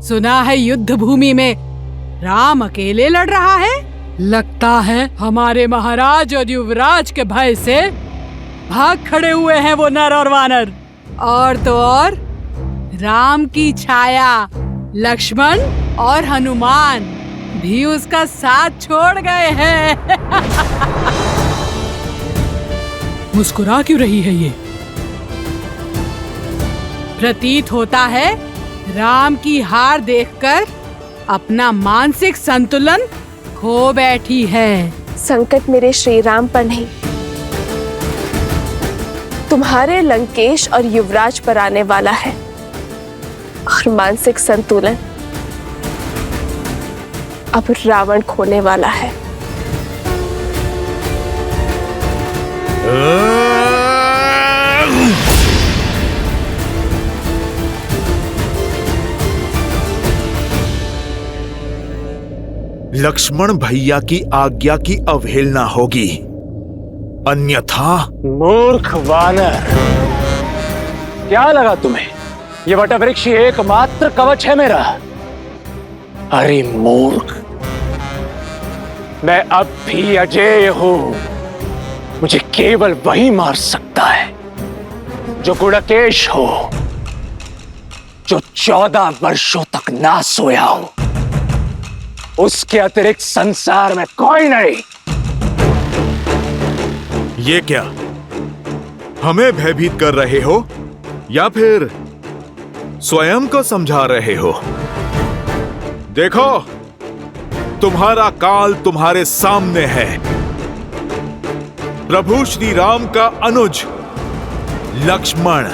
सुना है युद्ध भूमि में राम अकेले लड़ रहा है। लगता है हमारे महाराज और युवराज के भय से भाग खड़े हुए हैं वो नर और वानर। और तो और राम की छाया लक्ष्मण और हनुमान भी उसका साथ छोड़ गए हैं। मुस्कुरा क्यों रही है ये? प्रतीत होता है राम की हार देखकर अपना मानसिक संतुलन खो बैठी है। संकट मेरे श्री राम पर नहीं, तुम्हारे लंकेश और युवराज पर आने वाला है। और मानसिक संतुलन अब रावण खोने वाला है। लक्ष्मण भैया की आज्ञा की अवहेलना होगी, अन्यथा। मूर्ख वानर, क्या लगा तुम्हें ये वटवृक्ष एकमात्र कवच है मेरा? अरे मूर्ख, मैं अब भी अजेय हूं। मुझे केवल वही मार सकता है जो गुड़केश हो, जो 14 वर्षों तक ना सोया हो। उसके अतिरिक्त संसार में कोई नहीं। ये क्या हमें भयभीत कर रहे हो या फिर स्वयं को समझा रहे हो? देखो, तुम्हारा काल तुम्हारे सामने है। प्रभु श्री राम का अनुज लक्ष्मण।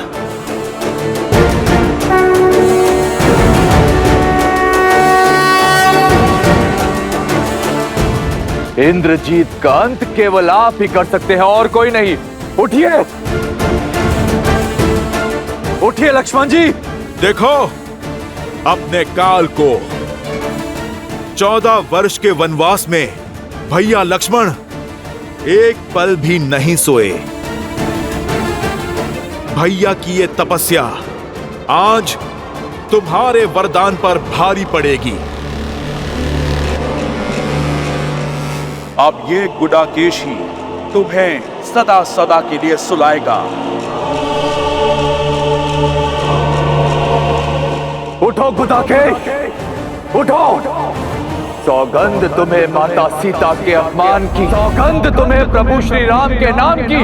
इंद्रजीत का अंत केवल आप ही कर सकते हैं और कोई नहीं। उठिए, उठिए लक्ष्मण जी। देखो, अपने काल को 14 वर्ष के वनवास में भैया लक्ष्मण एक पल भी नहीं सोए। भैया की ये तपस्या आज तुम्हारे वरदान पर भारी पड़ेगी। अब ये गुडाकेश ही तुम्हें सदा सदा के लिए सुलाएगा। उठो गुडाकेश, उठो। सौगंध तुम्हें माता सीता के अपमान की, सौगंध तुम्हें प्रभु श्री राम के नाम की।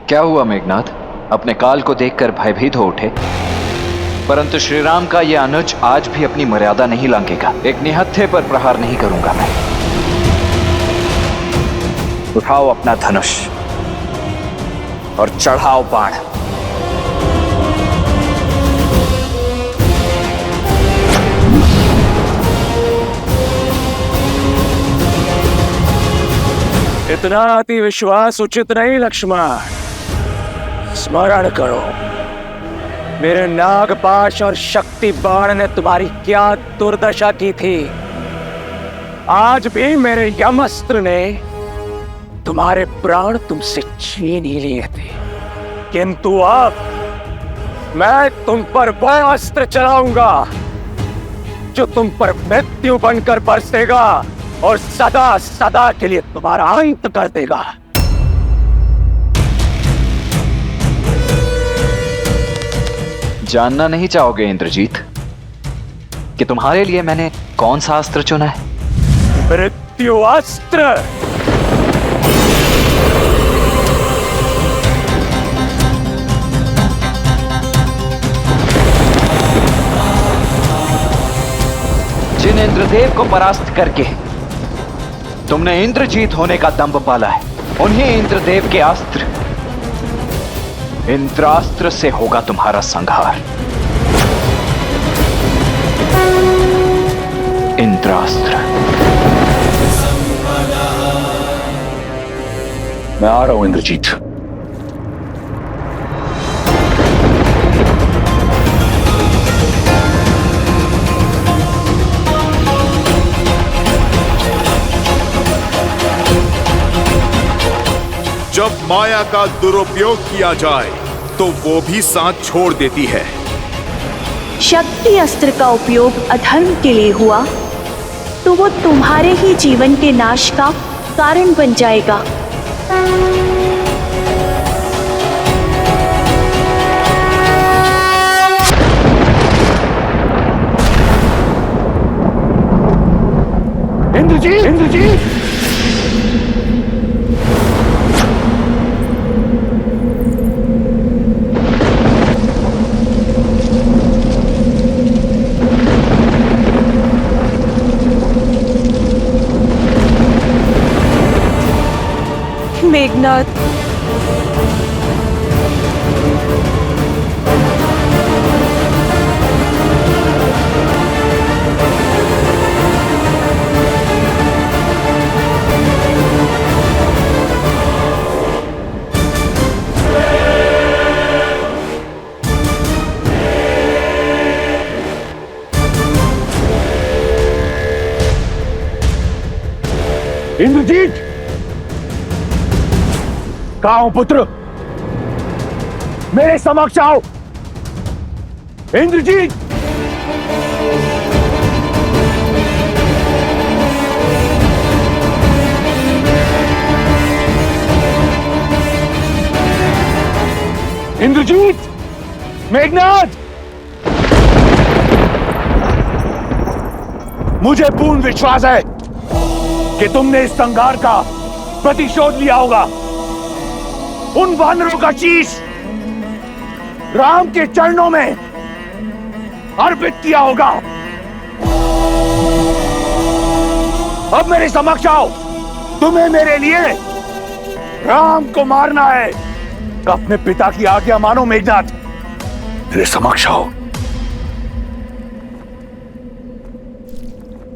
क्या हुआ मेघनाथ? अपने काल को देखकर भयभीत हो उठे। परंतु श्रीराम का यह अनुज आज भी अपनी मर्यादा नहीं लांघेगा। एक निहत्थे पर प्रहार नहीं करूंगा मैं। उठाओ अपना धनुष और चढ़ाओ बाण। इतना अति विश्वास उचित नहीं लक्ष्मण। स्मरण करो, मेरे नागपाश और शक्ति बाण ने तुम्हारी क्या दुर्दशा की थी। आज भी मेरे यमअस्त्र ने तुम्हारे प्राण तुमसे छीन ही लिए थे, किंतु अब मैं तुम पर वह अस्त्र चलाऊंगा जो तुम पर मृत्यु बनकर बरसेगा और सदा सदा के लिए तुम्हारा अंत कर देगा। जानना नहीं चाहोगे इंद्रजीत कि तुम्हारे लिए मैंने कौन सा अस्त्र चुना है? मृत्यु अस्त्र। जिन इंद्रदेव को परास्त करके तुमने इंद्रजीत होने का दंभ पाला है, उन्हीं इंद्रदेव के अस्त्र इंद्रास्त्र से होगा तुम्हारा संहार। इंद्रास्त्र। मैं आ रहा हूं इंद्रजीत। जब माया का दुरुपयोग किया जाए तो वो भी साथ छोड़ देती है। शक्ति अस्त्र का उपयोग अधर्म के लिए हुआ तो वो तुम्हारे ही जीवन के नाश का कारण बन जाएगा। इंद्रजीत, इंद्रजीत! मेघनाथ, इंद्रजीत! कहाँ हो पुत्र? मेरे समक्ष आओ। इंद्रजीत! इंद्रजीत! मेघनाथ! मुझे पूर्ण विश्वास है कि तुमने इस संघार का प्रतिशोध लिया होगा। उन वानरों का शीश राम के चरणों में अर्पित किया होगा। अब मेरे समक्ष आओ। तुम्हें मेरे लिए राम को मारना है। अपने पिता की आज्ञा मानो मेघनाथ। मेरे समक्ष आओ।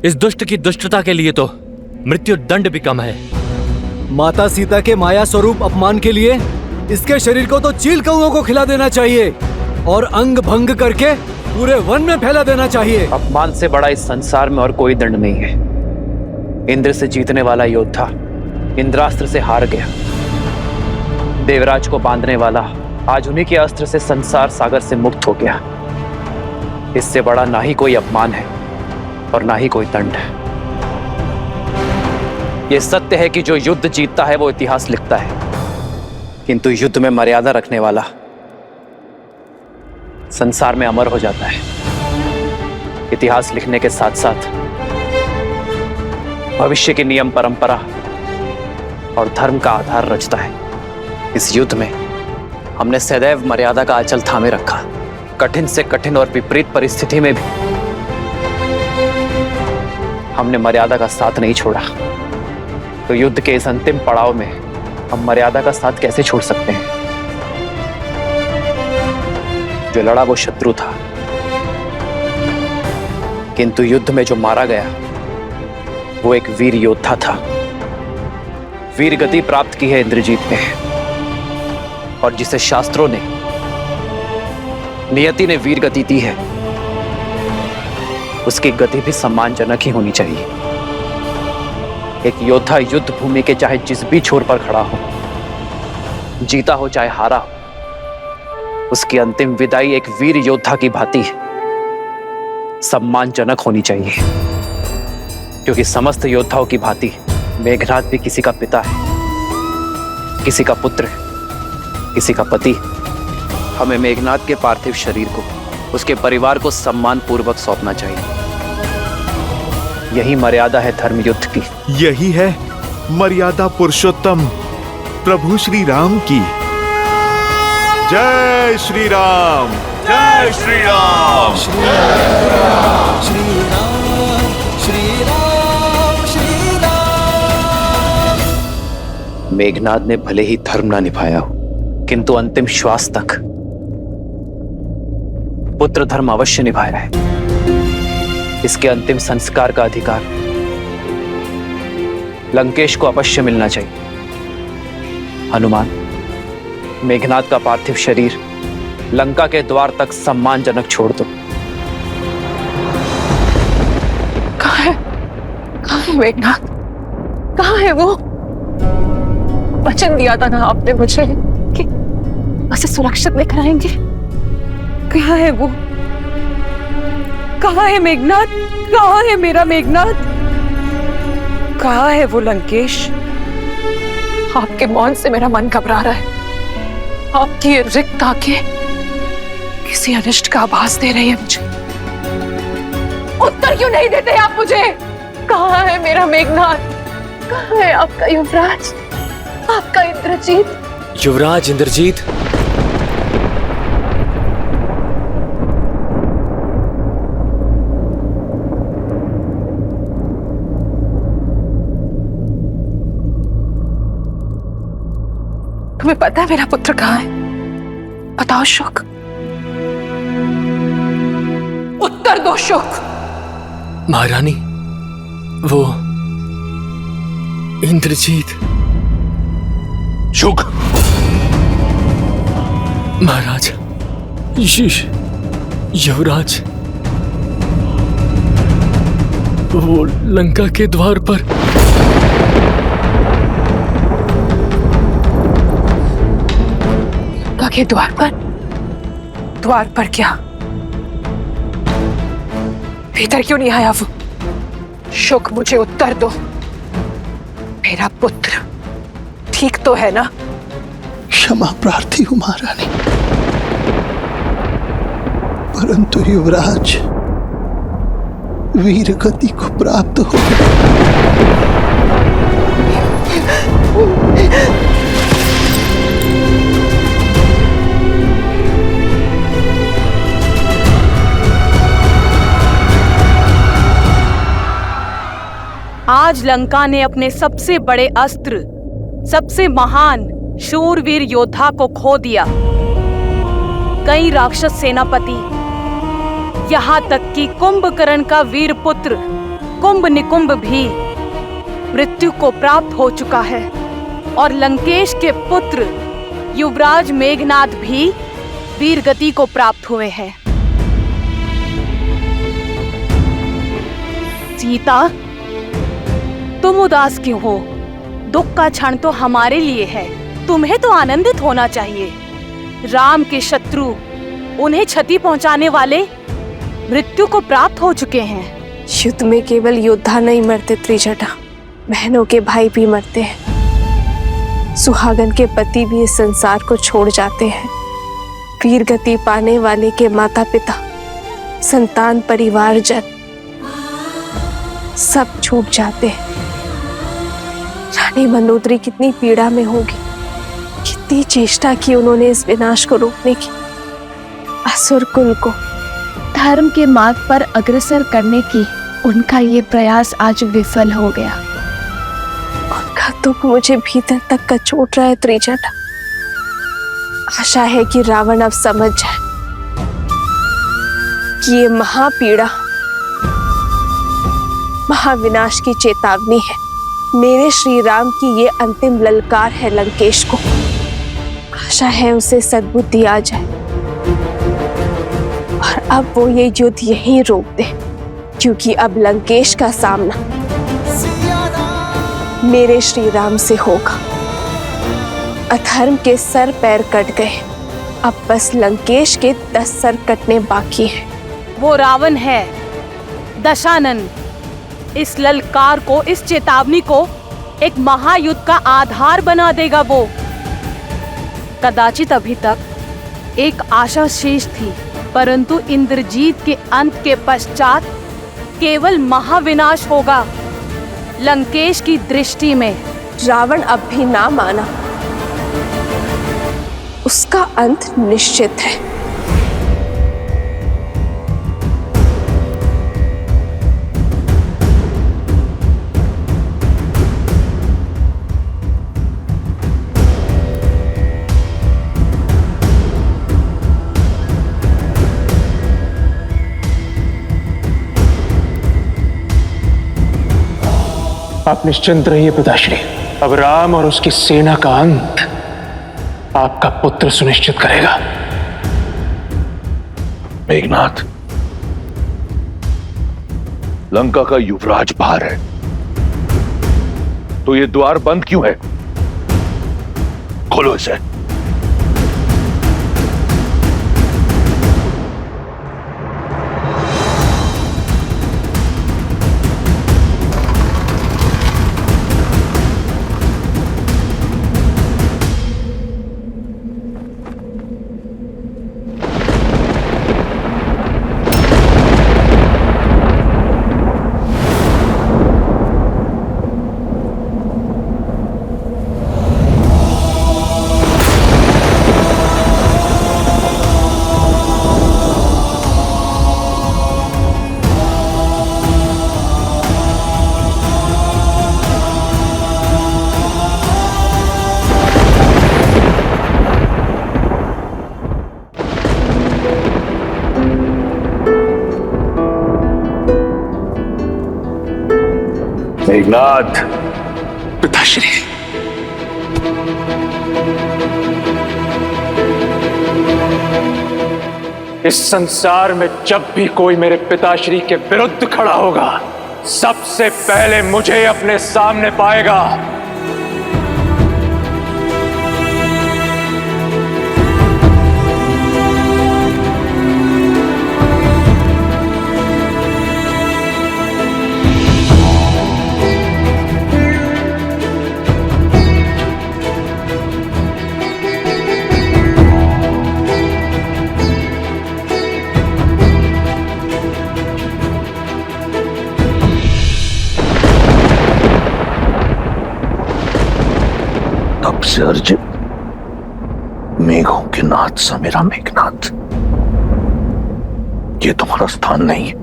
इस दुष्ट की दुष्टता के लिए तो मृत्यु दंड भी कम है। माता सीता के माया स्वरूप अपमान के लिए इसके शरीर को तो चील कौओं को खिला देना चाहिए और अंग भंग करके पूरे वन में फैला देना चाहिए। अपमान से बड़ा इस संसार में और कोई दंड नहीं है। इंद्र से जीतने वाला योद्धा इंद्रास्त्र से हार गया। देवराज को बांधने वाला आज उन्हीं के अस्त्र से संसार सागर से मुक्त हो गया। इससे बड़ा ना ही कोई अपमान है और ना ही कोई दंड है। यह सत्य है कि जो युद्ध जीतता है वो इतिहास लिखता है, किंतु युद्ध में मर्यादा रखने वाला संसार में अमर हो जाता है। इतिहास लिखने के साथ साथ भविष्य के नियम, परंपरा और धर्म का आधार रचता है। इस युद्ध में हमने सदैव मर्यादा का आंचल थामे रखा। कठिन से कठिन और विपरीत परिस्थिति में भी हमने मर्यादा का साथ नहीं छोड़ा। तो युद्ध के इस अंतिम पड़ाव में हम मर्यादा का साथ कैसे छोड़ सकते हैं? जो लड़ा वो शत्रु था, किंतु युद्ध में जो मारा गया वो एक वीर योद्धा था। वीर गति प्राप्त की है इंद्रजीत ने, और जिसे शास्त्रों ने, नियति ने वीर गति दी है, उसकी गति भी सम्मानजनक ही होनी चाहिए। एक योद्धा युद्ध भूमि के चाहे जिस भी छोर पर खड़ा हो, जीता हो चाहे हारा हो, उसकी अंतिम विदाई एक वीर योद्धा की भांति सम्मानजनक होनी चाहिए। क्योंकि समस्त योद्धाओं की भांति मेघनाथ भी किसी का पिता है, किसी का पुत्र है, किसी का पति। हमें मेघनाथ के पार्थिव शरीर को उसके परिवार को सम्मान पूर्वक सौंपना चाहिए। यही मर्यादा है धर्म युद्ध की। यही है मर्यादा पुरुषोत्तम प्रभु श्री राम की। जय श्री राम, जय श्री राम, श्री राम, श्री राम, श्री राम, श्री राम। मेघनाथ ने भले ही धर्म ना निभाया हो, किंतु अंतिम श्वास तक पुत्र धर्म अवश्य निभाया है। इसके अंतिम संस्कार का अधिकार लंकेश को अवश्य मिलना चाहिए। हनुमान, मेघनाद का पार्थिव शरीर लंका के द्वार तक सम्मानजनक छोड़ दो। कहाँ है मेघनाद? कहाँ है वो? वचन दिया था ना आपने मुझे कि उसे सुरक्षित लेकर आएंगे। कहाँ है वो? कहाँ है मेघनाद? कहाँ है मेरा मेघनाद? कहाँ है वो लंकेश? आपके मौन से मेरा मन घबरा रहा है। आपकी ये रिक्त आंखें किसी अनिष्ट का आभास दे रही है मुझे। उत्तर क्यों नहीं देते आप मुझे? कहाँ है मेरा मेघनाद? कहाँ है आपका युवराज, आपका इंद्रजीत? युवराज इंद्रजीत, तुम्हें पता है मेरा पुत्र कहाँ है? बताओ शुक, उत्तर दो शुक। महारानी, वो इंद्रजीत। शुक, महाराज, युवराज, वो लंका के द्वार पर। लंका के द्वार पर? द्वार पर क्या? भीतर क्यों नहीं आया वो? शुक, मुझे उत्तर दो। मेरा पुत्र ठीक तो है ना? क्षमा प्रार्थी हूं महारानी, परंतु युवराज वीर गति को प्राप्त हो आज लंका ने अपने सबसे बड़े अस्त्र, सबसे महान शूरवीर योद्धा को खो दिया। कई राक्षस सेनापति, यहाँ तक कि कुंभकर्ण का वीर पुत्र कुंभ निकुंभ भी मृत्यु को प्राप्त हो चुका है और लंकेश के पुत्र युवराज मेघनाद भी वीरगति को प्राप्त हुए हैं। सीता, तुम उदास क्यों हो? दुख का क्षण तो हमारे लिए है, तुम्हें तो आनंदित होना चाहिए। राम के शत्रु, उन्हें क्षति पहुंचाने वाले मृत्यु को प्राप्त हो चुके हैं। युद्ध में केवल योद्धा नहीं मरते त्रिजटा, बहनों के भाई भी मरते हैं। सुहागन के पति भी इस संसार को छोड़ जाते हैं। वीर गति पाने वाले के माता पिता, संतान, परिवारजन सब छूट जाते हैं। रानी मंदोदरी कितनी पीड़ा में होगी, कितनी चेष्टा की उन्होंने इस विनाश को रोकने की। असुर कुल को धर्म के मार्ग पर अग्रसर करने की उनका ये प्रयास आज विफल हो गया। उनका दुख मुझे भीतर तक कचोट रहा है त्रिजटा। आशा है कि रावण अब समझ जाए कि ये महापीड़ा महाविनाश की चेतावनी है। मेरे श्री राम की ये अंतिम ललकार है लंकेश को। आशा है उसे सद्बुद्धि आ जाए और अब वो ये युद्ध यहीं रोक दे, क्योंकि अब लंकेश का सामना मेरे श्री राम से होगा। अधर्म के सर पैर कट गए, अब बस लंकेश के 10 सर कटने बाकी हैं। वो रावण है, दशानन। इस ललकार को, इस चेतावनी को एक महायुद्ध का आधार बना देगा वो। कदाचित अभी तक एक आशा शेष थी, परंतु इंद्रजीत के अंत के पश्चात केवल महाविनाश होगा लंकेश की दृष्टि में। रावण अब भी ना माना, उसका अंत निश्चित है। आप निश्चिंत रहिए पिताश्री। अब राम और उसकी सेना का अंत आपका पुत्र सुनिश्चित करेगा। मेघनाथ, लंका का युवराज बाहर है, तो ये द्वार बंद क्यों है? खोलो इसे। मेघनाथ, पिताश्री, इस संसार में जब भी कोई मेरे पिताश्री के विरुद्ध खड़ा होगा, सबसे पहले मुझे अपने सामने पाएगा। तब से अर्जुन, मेघों के नाथ सा मेरा मेघनाथ, ये तुम्हारा स्थान नहीं है।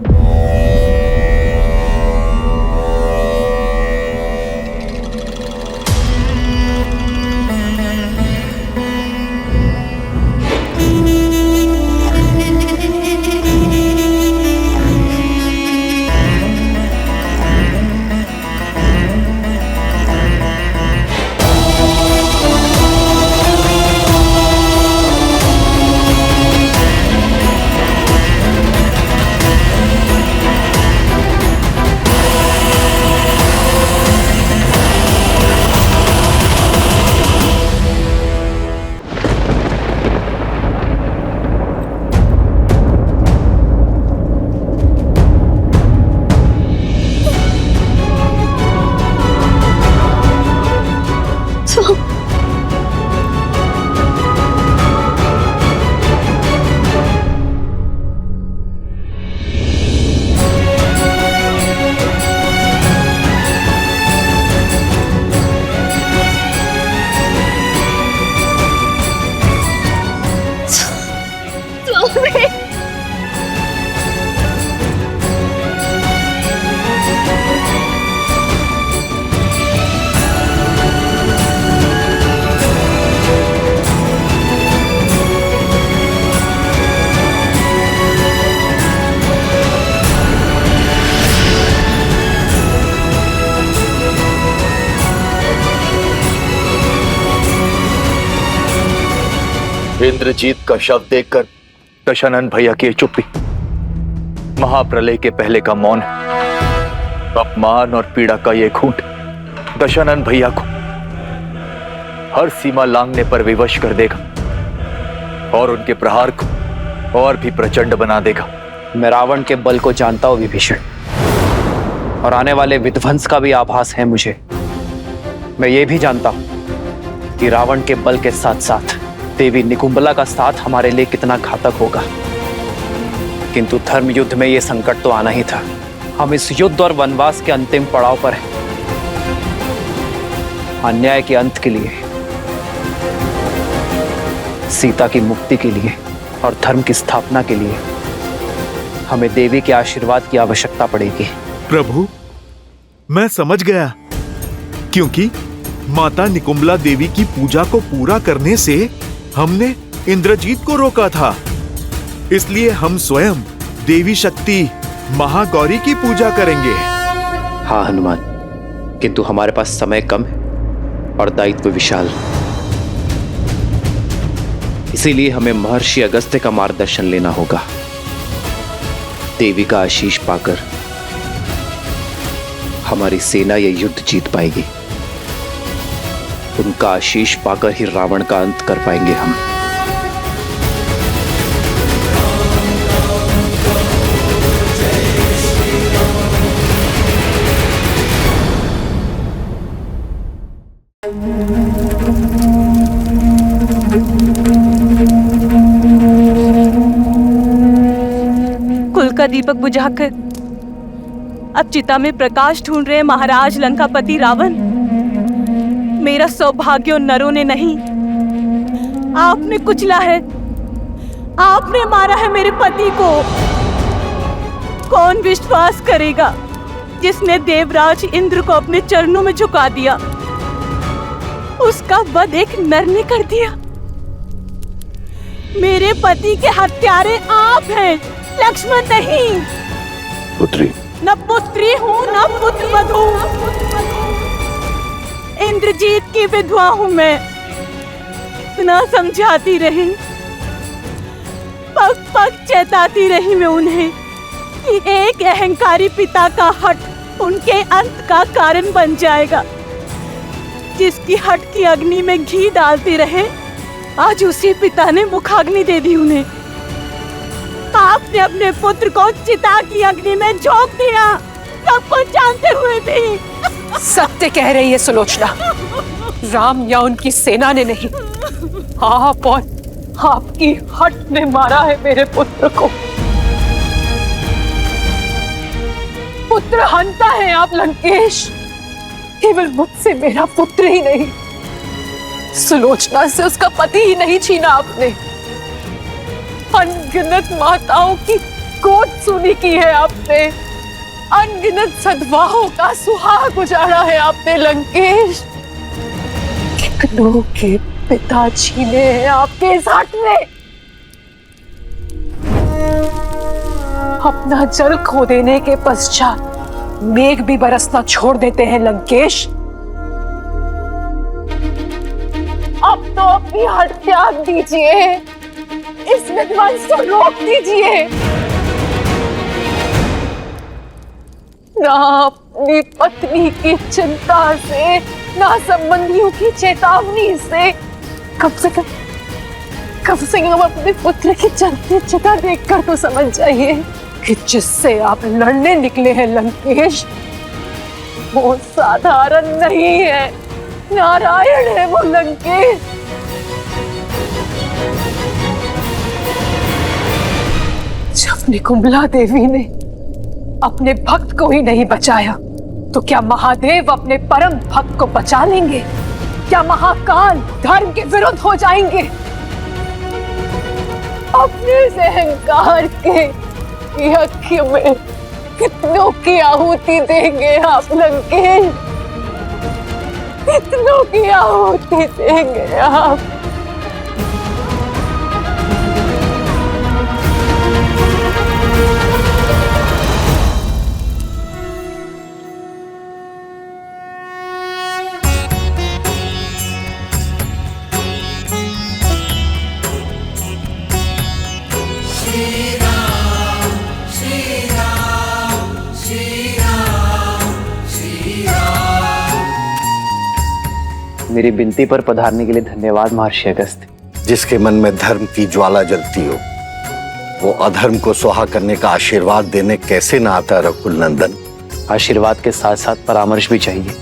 इंद्रजीत का शव देखकर दशानन भैया की चुप्पी, महाप्रलय के पहले का मौन, अपमान और पीड़ा का ये घूंट दशानन भैया को हर सीमा लांघने पर विवश कर देगा और उनके प्रहार को और भी प्रचंड बना देगा। मैं रावण के बल को जानता हूं विभीषण, और आने वाले विध्वंस का भी आभास है मुझे। मैं ये भी जानता हूं कि रावण के बल के साथ साथ देवी निकुंबला का साथ हमारे लिए कितना घातक होगा। किंतु धर्म युद्ध में यह संकट तो आना ही था। हम इस युद्ध और वनवास के अंतिम पड़ाव पर हैं। अन्याय के अंत के लिए, सीता की मुक्ति के लिए और धर्म की स्थापना के लिए हमें देवी के आशीर्वाद की आवश्यकता पड़ेगी। प्रभु, मैं समझ गया, क्योंकि माता निकुंबला देवी की पूजा को पूरा करने से हमने इंद्रजीत को रोका था, इसलिए हम स्वयं देवी शक्ति महागौरी की पूजा करेंगे। हाँ हनुमान, किंतु हमारे पास समय कम है और दायित्व विशाल। इसीलिए हमें महर्षि अगस्त्य का मार्गदर्शन लेना होगा। देवी का आशीष पाकर हमारी सेना ये युद्ध जीत पाएगी। उनका आशीष पाकर ही रावण का अंत कर पाएंगे हम। कुल का दीपक बुझाकर अब चिता में प्रकाश ढूंढ रहे महाराज लंकापति रावण। मेरा सौभाग्य उन नरों ने नहीं, आपने कुचला है, आपने मारा है मेरे पति को। कौन विश्वास करेगा जिसने देवराज इंद्र को अपने चरणों में झुका दिया, उसका वध एक नर ने कर दिया। मेरे पति के हत्यारे आप हैं, लक्ष्मण नहीं। पुत्री, न पुत्री हूँ न पुत्र वधू, इंद्रजीत की विधवा हूँ मैं। इतना समझाती रही, पग पग चेताती रही मैं उन्हें कि एक अहंकारी पिता का हठ उनके अंत का कारण बन जाएगा। जिसकी हठ की अग्नि में घी डालती रहे, आज उसी पिता ने मुखाग्नि दे दी उन्हें। आपने अपने पुत्र को चिता की अग्नि में झोंक दिया, सब कुछ जानते हुए भी। सत्य कह रही है सुलोचना, राम या उनकी सेना ने नहीं, आप और आपकी हट ने मारा है मेरे पुत्र को। पुत्र हंता है आप लंकेश, केवल मुझसे मेरा पुत्र ही नहीं, सुलोचना से उसका पति ही नहीं छीना आपने। अनगिनत माताओं की गोद सूनी की है आपने, अनगिनत सद्भावों का सुहाग उजाड़ा है आपने लंकेश। कितनों के पिता छीने हैं आपके इस हट ने। अपना जल खो देने के पश्चात मेघ भी बरसना छोड़ देते हैं लंकेश। अब तो अपनी हट त्याग दीजिए, इस विध्वंस को रोक दीजिए। ना अपनी पत्नी की चिंता से, ना संबंधियों की चेतावनी से, कम से कम अपने पुत्र की चलती चिता देखकर तो समझ जाइए कि जिससे आप लड़ने निकले हैं लंकेश, वो साधारण नहीं है, नारायण है वो लंकेश। जब निकुंभला देवी ने अपने भक्त को ही नहीं बचाया, तो क्या महादेव अपने परम भक्त को बचा लेंगे? क्या महाकाल धर्म के विरुद्ध हो जाएंगे? अपने से अहंकार के यज्ञ में कितनों की आहुति देंगे आप लंकेश? कितनों की आहुति देंगे आप? मेरी विनती पर पधारने के लिए धन्यवाद महर्षि अगस्त्य। जिसके मन में धर्म की ज्वाला जलती हो, वो अधर्म को स्वाहा करने का आशीर्वाद देने कैसे ना आता रघुकुल नंदन। आशीर्वाद के साथ साथ परामर्श भी चाहिए।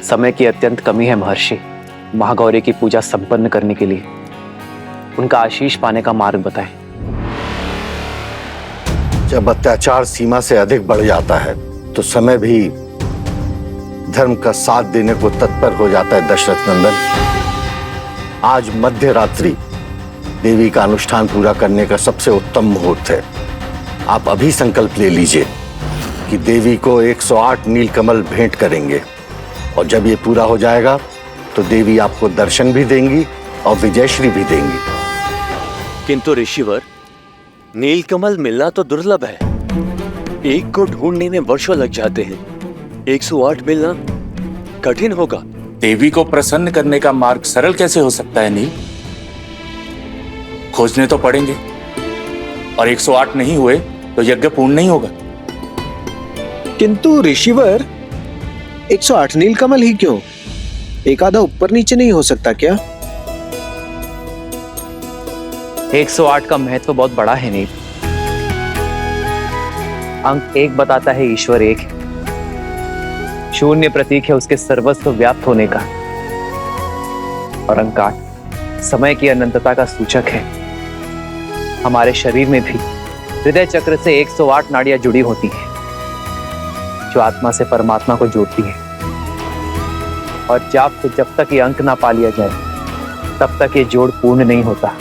समय की अत्यंत कमी है महर्षि। महागौरी की पूजा संपन्न करने के लिए उनका आशीष पाने का मार्ग बताएं। जब अत्याचार सीमा से अधिक बढ़ जाता है तो समय भी धर्म का साथ देने को तत्पर हो जाता है दशरथ नंदन। आज मध्य रात्रि देवी का अनुष्ठान पूरा करने का सबसे उत्तम मुहूर्त है। आप अभी संकल्प ले लीजिए कि देवी को 108 नीलकमल भेंट करेंगे, और जब ये पूरा हो जाएगा तो देवी आपको दर्शन भी देंगी और विजयश्री भी देंगी। किंतु ऋषिवर, नीलकमल मिलना तो दुर्लभ है। एक को ढूंढने में वर्षों लग जाते हैं। 108 मिलना कठिन होगा। देवी को प्रसन्न करने का मार्ग सरल कैसे हो सकता है नील? खोजने तो पड़ेंगे, और 108 नहीं हुए तो यज्ञ पूर्ण नहीं होगा। किंतु ऋषिवर, 108 नीलकमल ही क्यों? एक आधा ऊपर नीचे नहीं हो सकता क्या? 108 का महत्व बहुत बड़ा है नील। अंक 1 बताता है ईश्वर एक है। शून्य प्रतीक है उसके सर्वस्व व्याप्त होने का, और अंक 8 समय की अनंतता का सूचक है। हमारे शरीर में भी हृदय चक्र से 108 नाड़ियां जुड़ी होती हैं, जो आत्मा से परमात्मा को जोड़ती है। और जब तक ये अंक ना पा लिया जाए, तब तक ये जोड़ पूर्ण नहीं होता।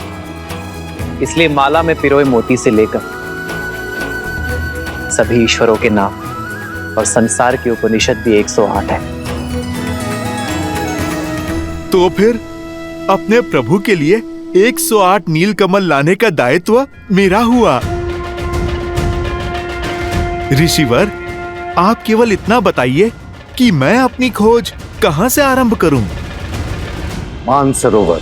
इसलिए माला में पिरोए मोती से लेकर सभी ईश्वरों के नाम और संसार के उपनिषद भी 108 है। तो फिर अपने प्रभु के लिए 108 नीलकमल लाने का दायित्व मेरा हुआ। ऋषिवर, आप केवल इतना बताइए कि मैं अपनी खोज कहां से आरंभ करूं? मानसरोवर।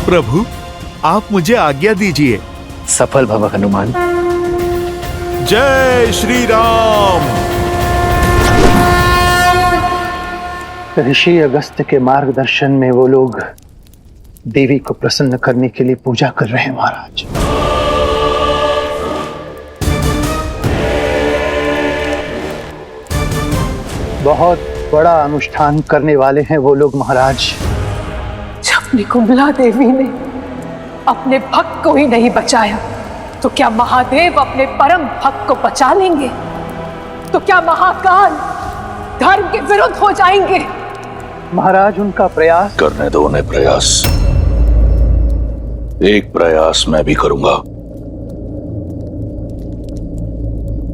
प्रभु, आप मुझे आज्ञा दीजिए। सफल भव हनुमान। जय श्री राम। ऋषि अगस्त्य के मार्गदर्शन में वो लोग देवी को प्रसन्न करने के लिए पूजा कर रहे हैं महाराज। बहुत बड़ा अनुष्ठान करने वाले हैं वो लोग महाराज। जब निकुंभला देवी ने अपने भक्त को ही नहीं बचाया, तो क्या महादेव अपने परम भक्त को बचा लेंगे? तो क्या महाकाल धर्म के विरुद्ध हो जाएंगे? महाराज, उनका प्रयास करने दो उन्हें प्रयास। एक प्रयास मैं भी करूंगा,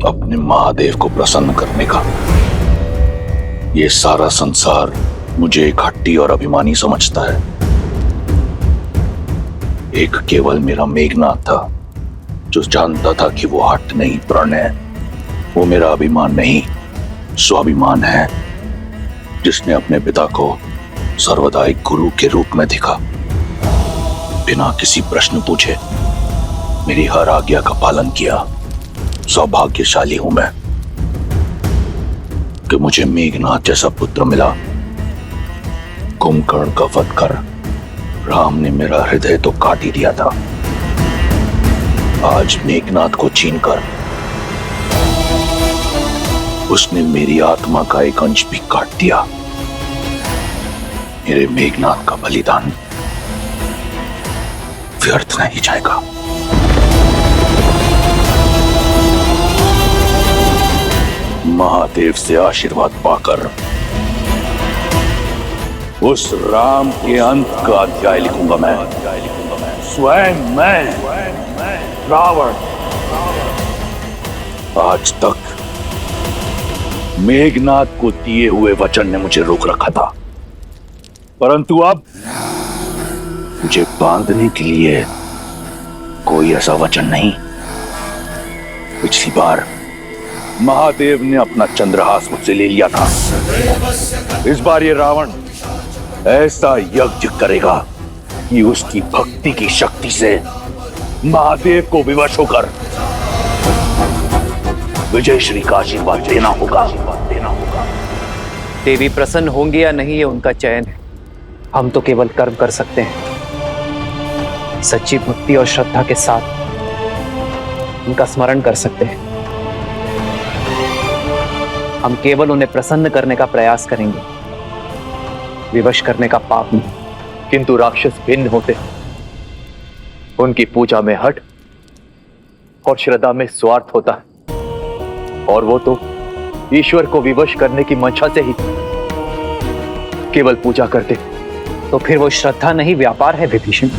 अपने महादेव को प्रसन्न करने का। ये सारा संसार मुझे एक हट्टी और अभिमानी समझता है। एक केवल मेरा मेघनाथ था, जो जानता था कि वो हट नहीं, प्रण है। वो मेरा अभिमान नहीं, स्वाभिमान है, जिसने अपने पिता को सर्वदा एक गुरु के रूप में देखा। बिना किसी प्रश्न पूछे मेरी हर आज्ञा का पालन किया। सौभाग्यशाली हूं मैं कि मुझे मेघनाथ जैसा पुत्र मिला। कुंभकर्ण का वध कर राम ने मेरा हृदय तो काट ही दिया था। आज मेघनाथ को छीनकर उसने मेरी आत्मा का एक अंश भी काट दिया। मेरे मेघनाथ का बलिदान व्यर्थ नहीं जाएगा। महादेव से आशीर्वाद पाकर उस राम के अंत का अध्याय लिखूंगा मैं। स्वयं मैं रावण। आज तक मेघनाथ को दिए हुए वचन ने मुझे रोक रखा था, परंतु अब मुझे बांधने के लिए कोई ऐसा वचन नहीं। पिछली बार महादेव ने अपना चंद्रहास मुझसे ले लिया था। इस बार ये रावण ऐसा यज्ञ करेगा कि उसकी भक्ति की शक्ति से महादेव को विवश होकर विजय श्री का आशीर्वाद देना होगा। देवी प्रसन्न होंगे या नहीं, ये उनका चयन है। हम तो केवल कर्म कर सकते हैं। सच्ची भक्ति और श्रद्धा के साथ उनका स्मरण कर सकते हैं। हम केवल उन्हें प्रसन्न करने का प्रयास करेंगे, विवश करने का पाप नहीं। किंतु राक्षस भिन्न होते हैं। उनकी पूजा में हट और श्रद्धा में स्वार्थ होता है, और वो तो ईश्वर को विवश करने की मंशा से ही केवल पूजा करते। तो फिर वो श्रद्धा नहीं, व्यापार है विभीषण।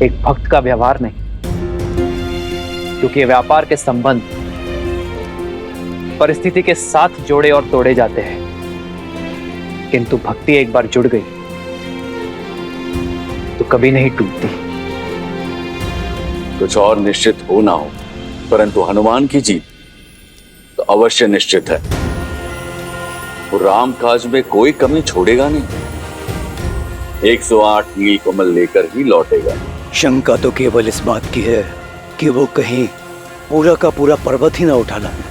एक भक्त का व्यवहार नहीं, क्योंकि व्यापार के संबंध परिस्थिति के साथ जोड़े और तोड़े जाते हैं, किंतु भक्ति एक बार जुड़ गई तो कभी नहीं टूटती। कुछ और निश्चित हो ना हो, परंतु हनुमान की जीत तो अवश्य निश्चित है। वो राम काज में कोई कमी छोड़ेगा नहीं। 108 नील कमल लेकर ही लौटेगा। शंका तो केवल इस बात की है कि वो कहीं पूरा का पूरा पर्वत ही ना उठा लाए।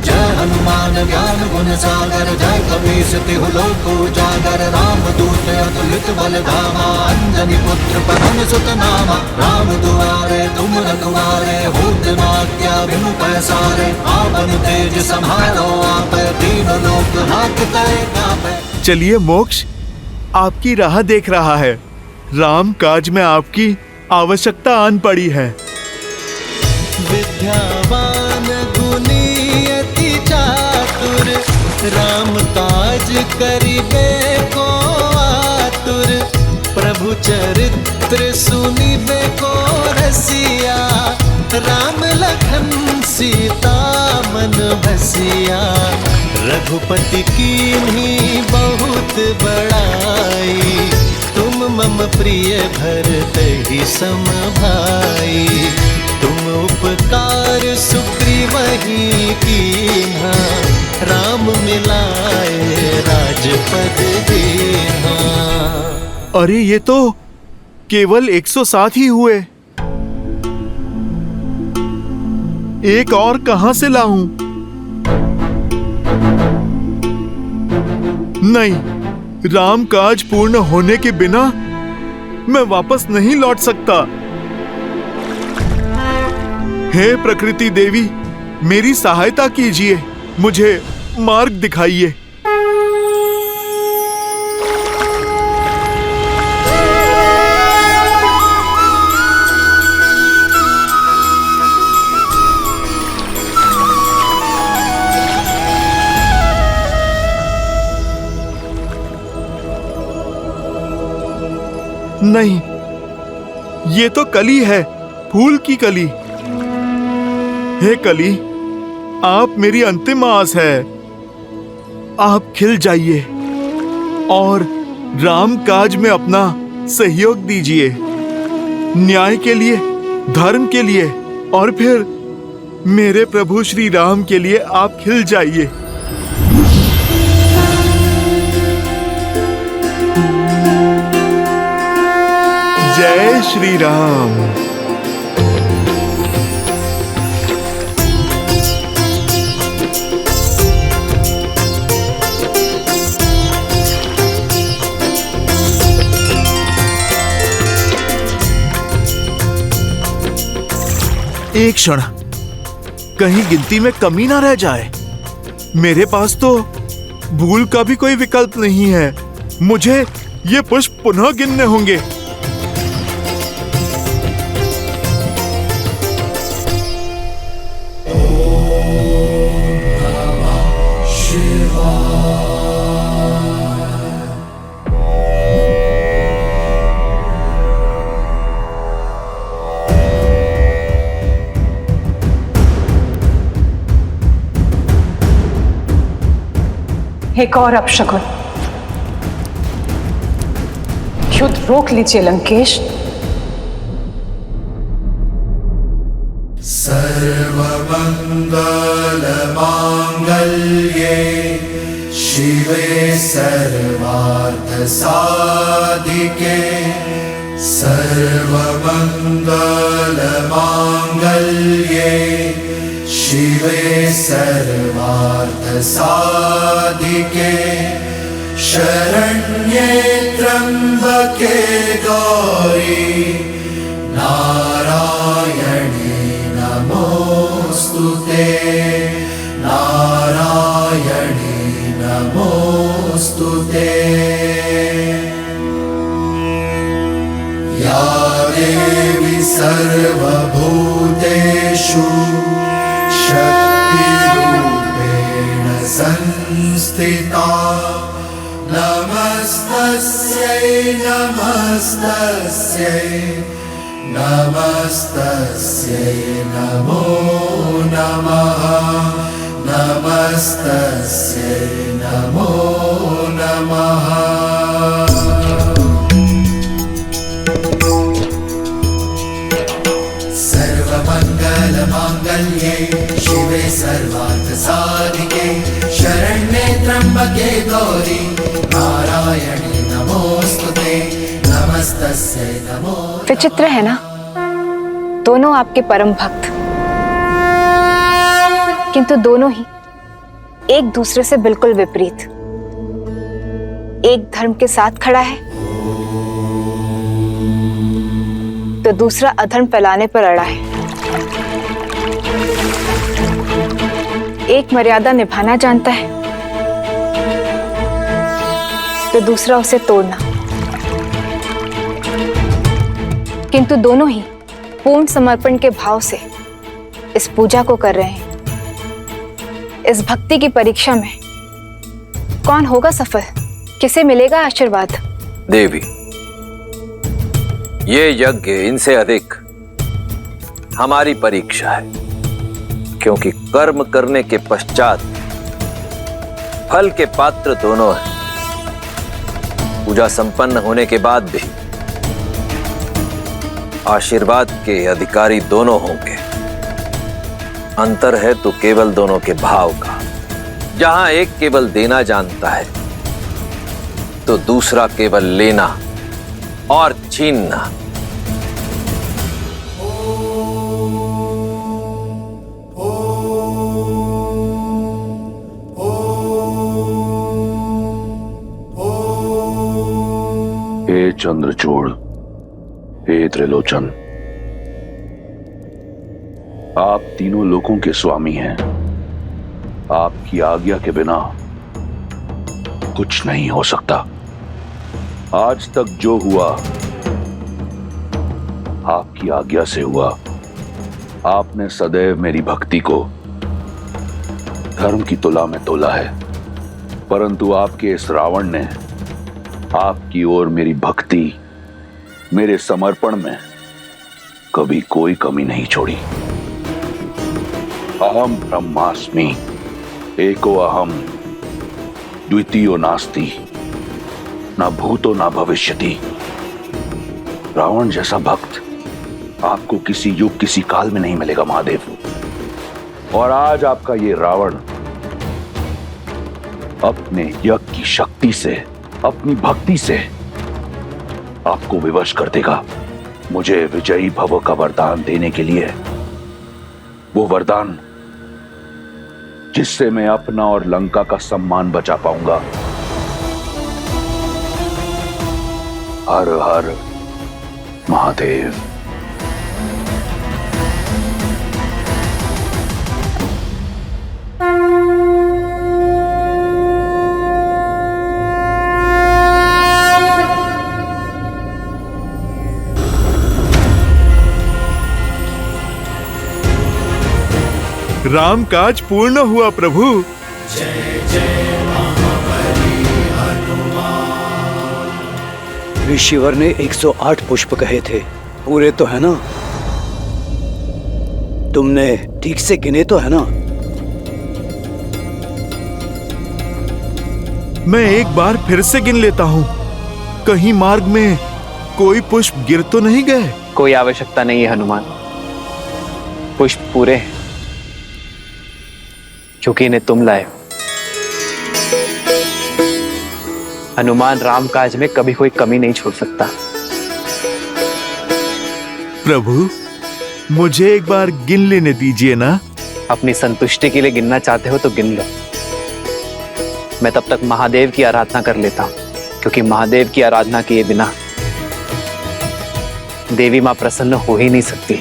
जय हनुमान ज्ञान गुण सागर, जय कपीस तिहु लोक उजागर। राम दूत अतुलित बल धामा, अंजनी पुत्र पवन सुत नामा। राम दुआरे तुम रखवारे, होत न आज्ञा बिनु पैसारे। आपन तेज सम्हारो आपै, तीनों लोक हांकते कांपै। चलिए मोक्ष आपकी राह देख रहा है। राम काज में आपकी आवश्यकता आन पड़ी है। विद्यावान गुणी अति चातुर, राम काज करिबे को आतुर। प्रभु चरित्र सुनिबे को रसिया, राम लखन सीता मन बसिया। रघुपति कीन्ही बहुत बड़ाई, तुम मम प्रिय भरतहि सम भाई। तुम उपकार सुग्रीवहि कीन्हा, राम मिलाए राजपद दीन्हा। अरे ये तो केवल 107 ही हुए। एक और कहां से लाऊं? नहीं, राम काज पूर्ण होने के बिना मैं वापस नहीं लौट सकता। हे प्रकृति देवी, मेरी सहायता कीजिए, मुझे मार्ग दिखाइए। नहीं, ये तो कली है, फूल की कली। हे कली, आप मेरी अंतिम आस है। आप खिल जाइए और राम काज में अपना सहयोग दीजिए। न्याय के लिए, धर्म के लिए और फिर मेरे प्रभु श्री राम के लिए आप खिल जाइए। जय श्री राम। एक क्षण, कहीं गिनती में कमी ना रह जाए। मेरे पास तो भूल का भी कोई विकल्प नहीं है। मुझे ये पुष्प पुनः गिनने होंगे। एक और अपशकुन, युद्ध रोक लीजिए लंकेश। सर्वमंगल मांगल्ये शिवे सर्वार्थ साधिके। सर्वमंगल मांगल्ये शिवे सर्वार्थ साधिके। शरण्ये त्र्यंबके गौरी नारायणी नमोस्तुते। नारायणी नमोस्तुते। या देवी सर्वभूतेषु शक्तिरूपेण संस्थिता। नमस्तस्यै नमस्तस्यै नमस्तस्यै नमो नमः। नमस्तस्यै नमो नमः। सर्वार्थ साधिके शरण्ये त्र्यंबके गौरी नारायणी नमोस्तुते नमस्तस्यै नमो। विचित्र है ना, दोनों आपके परम भक्त, किंतु दोनों ही एक दूसरे से बिल्कुल विपरीत। एक धर्म के साथ खड़ा है तो दूसरा अधर्म फैलाने पर अड़ा है। एक मर्यादा निभाना जानता है तो दूसरा उसे तोड़ना। किंतु दोनों ही पूर्ण समर्पण के भाव से इस पूजा को कर रहे हैं। इस भक्ति की परीक्षा में कौन होगा सफल, किसे मिलेगा आशीर्वाद? देवी, ये यज्ञ इनसे अधिक हमारी परीक्षा है, क्योंकि कर्म करने के पश्चात फल के पात्र दोनों हैं। पूजा संपन्न होने के बाद भी आशीर्वाद के अधिकारी दोनों होंगे। अंतर है तो केवल दोनों के भाव का। जहां एक केवल देना जानता है तो दूसरा केवल लेना और छीनना। हे चंद्रचूड़, हे त्रिलोचन, आप तीनों लोकों के स्वामी हैं। आपकी आज्ञा के बिना कुछ नहीं हो सकता। आज तक जो हुआ आपकी आज्ञा से हुआ। आपने सदैव मेरी भक्ति को धर्म की तुला में तोला है, परंतु आपके इस रावण ने आपकी ओर मेरी भक्ति, मेरे समर्पण में कभी कोई कमी नहीं छोड़ी। अहम ब्रह्मास्मि एको अहम द्वितीयो नास्ति न भूतो न भविष्यति। रावण जैसा भक्त आपको किसी युग किसी काल में नहीं मिलेगा महादेव। और आज आपका ये रावण अपने यज्ञ की शक्ति से, अपनी भक्ति से आपको विवश कर देगा। मुझे विजयी भव का वरदान देने के लिए, वो वरदान जिससे मैं अपना और लंका का सम्मान बचा पाऊंगा। हर हर महादेव। राम काज पूर्ण हुआ प्रभु। ऋषिवर ने 108 पुष्प कहे थे, पूरे तो है ना? तुमने ठीक से गिने तो है ना? मैं एक बार फिर से गिन लेता हूँ। कहीं मार्ग में कोई पुष्प गिर तो नहीं गए? कोई आवश्यकता नहीं है हनुमान, पुष्प पूरे हैं, क्योंकि इन्हें तुम लाए। हनुमान राम काज में कभी कोई कमी नहीं छोड़ सकता। प्रभु, मुझे एक बार गिन लेने दीजिए ना। अपनी संतुष्टि के लिए गिनना चाहते हो तो गिन लो। मैं तब तक महादेव की आराधना कर लेता हूं, क्योंकि महादेव की आराधना किए बिना देवी मां प्रसन्न हो ही नहीं सकती।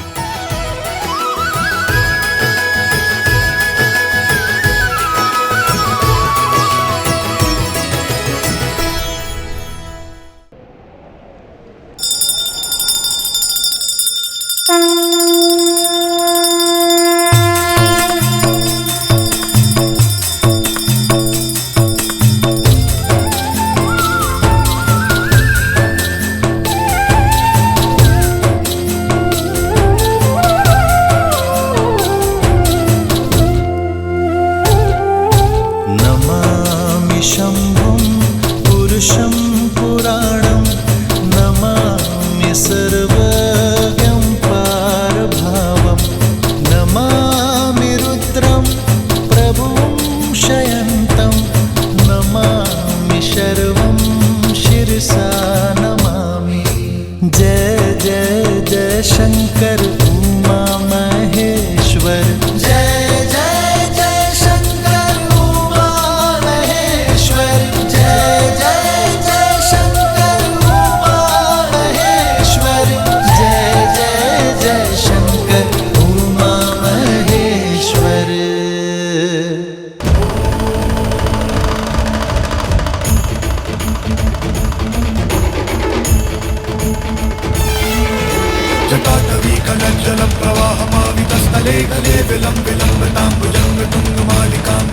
जटाटवी कनज्जल प्रवाहमावितस्थले गले विलम्बिलम्बिताम्बुजङ्ग तुङ्गमालिकाम्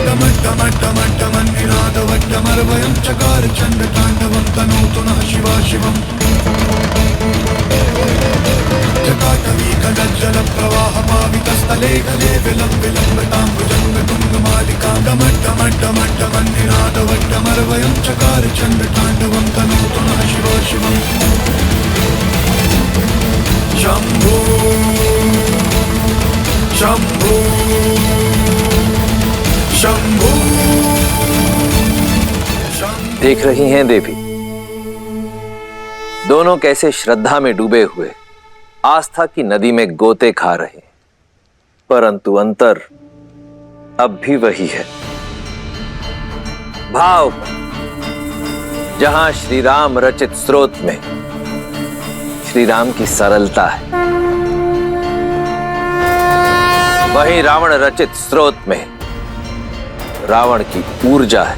टमट्टमट्टमट्टमन्निनादवट्टमर्वयं चकार चण्डताण्डवं तनोतु नः शिवा शिवम् जटाटवी कनज्जल प्रवाहमावितस्थले गले विलम्बिलम्बिताम्बुजङ्ग तुङ्गमालिकाम् टमट्टमट्टमट्टमन्निनादवट्टमर्वयं चकार चण्डताण्डवं तनोतु नः शिवा शिवम् शम्भो शम्भो शम्भो। देख रही हैं देवी, दोनों कैसे श्रद्धा में डूबे हुए आस्था की नदी में गोते खा रहे हैं, परंतु अंतर अब भी वही है। भाव जहां श्री राम रचित स्रोत में श्री राम की सरलता है, वहीं रावण रचित स्रोत में रावण की ऊर्जा है।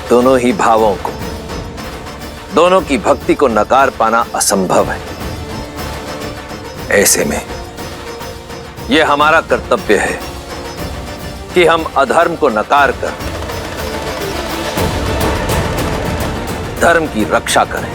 दोनों ही भावों को, दोनों की भक्ति को नकार पाना असंभव है। ऐसे में यह हमारा कर्तव्य है कि हम अधर्म को नकार कर धर्म की रक्षा करें।